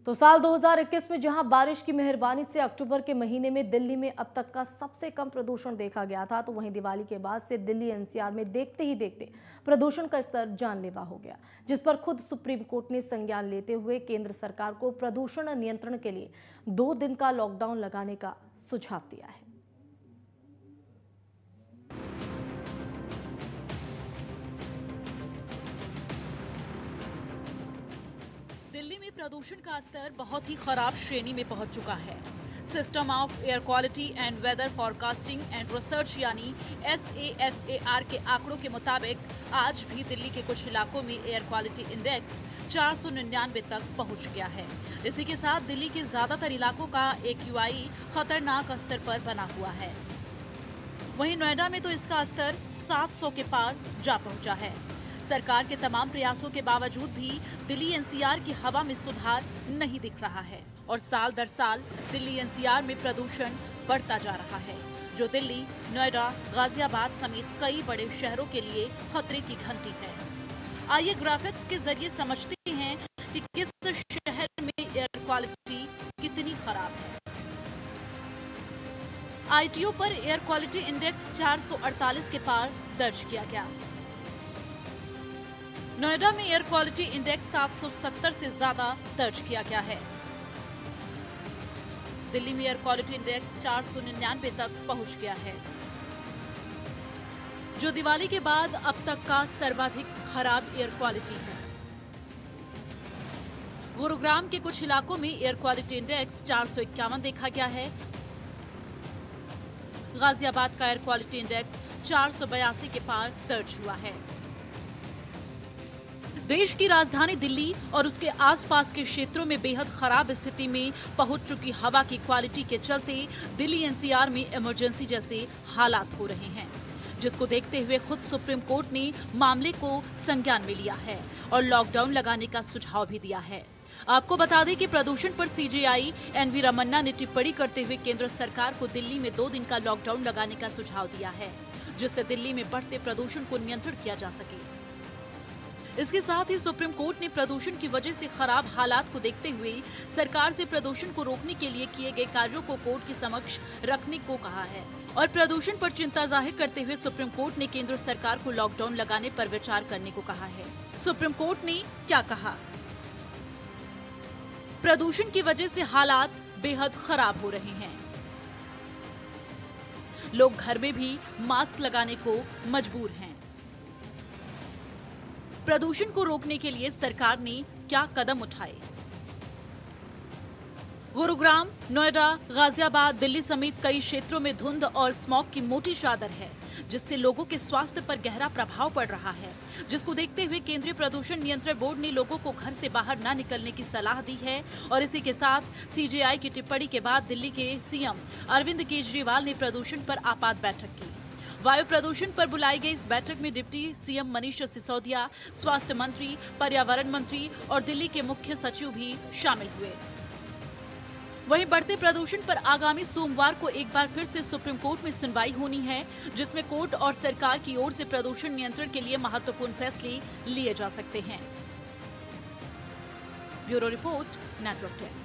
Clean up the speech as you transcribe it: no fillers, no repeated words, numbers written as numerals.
तो साल 2021 में जहां बारिश की मेहरबानी से अक्टूबर के महीने में दिल्ली में अब तक का सबसे कम प्रदूषण देखा गया था, तो वहीं दिवाली के बाद से दिल्ली एनसीआर में देखते ही देखते प्रदूषण का स्तर जानलेवा हो गया, जिस पर खुद सुप्रीम कोर्ट ने संज्ञान लेते हुए केंद्र सरकार को प्रदूषण नियंत्रण के लिए 2 दिन का लॉकडाउन लगाने का सुझाव दिया है। दिल्ली में प्रदूषण का स्तर बहुत ही खराब श्रेणी में पहुंच चुका है। System of air quality and weather forecasting and research यानी SAFAR के आंकड़ों के मुताबिक आज भी दिल्ली के कुछ इलाकों में एयर क्वालिटी इंडेक्स 499 तक पहुंच गया है। इसी के साथ दिल्ली के ज्यादातर इलाकों का AQI खतरनाक स्तर पर बना हुआ है। वहीं नोएडा में तो इसका स्तर 700 के पार जा पहुंचा है। सरकार के तमाम प्रयासों के बावजूद भी दिल्ली एनसीआर की हवा में सुधार नहीं दिख रहा है और साल दर साल दिल्ली एनसीआर में प्रदूषण बढ़ता जा रहा है, जो दिल्ली, नोएडा, गाजियाबाद समेत कई बड़े शहरों के लिए खतरे की घंटी है। आइए ग्राफिक्स के जरिए समझते हैं कि किस शहर में एयर क्वालिटी कितनी खराब है। ITO पर एयर क्वालिटी इंडेक्स 448 के पार दर्ज किया गया। नोएडा में एयर क्वालिटी इंडेक्स 770 से ज्यादा दर्ज किया गया है। दिल्ली में एयर क्वालिटी इंडेक्स 499 तक पहुंच गया है, जो दिवाली के बाद अब तक का सर्वाधिक खराब एयर क्वालिटी है। गुरुग्राम के कुछ इलाकों में एयर क्वालिटी इंडेक्स 451 देखा गया है। गाजियाबाद का एयर क्वालिटी इंडेक्स 482 के पार दर्ज हुआ है। देश की राजधानी दिल्ली और उसके आसपास के क्षेत्रों में बेहद खराब स्थिति में पहुंच चुकी हवा की क्वालिटी के चलते दिल्ली एनसीआर में इमरजेंसी जैसे हालात हो रहे हैं, जिसको देखते हुए खुद सुप्रीम कोर्ट ने मामले को संज्ञान में लिया है और लॉकडाउन लगाने का सुझाव भी दिया है। आपको बता दें कि प्रदूषण पर CJI NV रमन्ना ने टिप्पणी करते हुए केंद्र सरकार को दिल्ली में 2 दिन का लॉकडाउन लगाने का सुझाव दिया है, जिससे दिल्ली में बढ़ते प्रदूषण को नियंत्रित किया जा सके। इसके साथ ही सुप्रीम कोर्ट ने प्रदूषण की वजह से खराब हालात को देखते हुए सरकार से प्रदूषण को रोकने के लिए किए गए कार्यों को कोर्ट के समक्ष रखने को कहा है और प्रदूषण पर चिंता जाहिर करते हुए सुप्रीम कोर्ट ने केंद्र सरकार को लॉकडाउन लगाने पर विचार करने को कहा है। सुप्रीम कोर्ट ने क्या कहा? प्रदूषण की वजह से हालात बेहद खराब हो रहे हैं। लोग घर में भी मास्क लगाने को मजबूर हैं। प्रदूषण को रोकने के लिए सरकार ने क्या कदम उठाए? गुरुग्राम, नोएडा, गाजियाबाद, दिल्ली समेत कई क्षेत्रों में धुंध और स्मॉग की मोटी चादर है, जिससे लोगों के स्वास्थ्य पर गहरा प्रभाव पड़ रहा है, जिसको देखते हुए केंद्रीय प्रदूषण नियंत्रण बोर्ड ने लोगों को घर से बाहर न निकलने की सलाह दी है और इसी के साथ CJI की टिप्पणी के बाद दिल्ली के CM अरविंद केजरीवाल ने प्रदूषण पर आपात बैठक की। वायु प्रदूषण पर बुलाई गई इस बैठक में डिप्टी CM मनीष सिसोदिया, स्वास्थ्य मंत्री, पर्यावरण मंत्री और दिल्ली के मुख्य सचिव भी शामिल हुए। वहीं बढ़ते प्रदूषण पर आगामी सोमवार को एक बार फिर से सुप्रीम कोर्ट में सुनवाई होनी है, जिसमें कोर्ट और सरकार की ओर से प्रदूषण नियंत्रण के लिए महत्वपूर्ण फैसले लिए जा सकते हैं। Bureau report, network 10।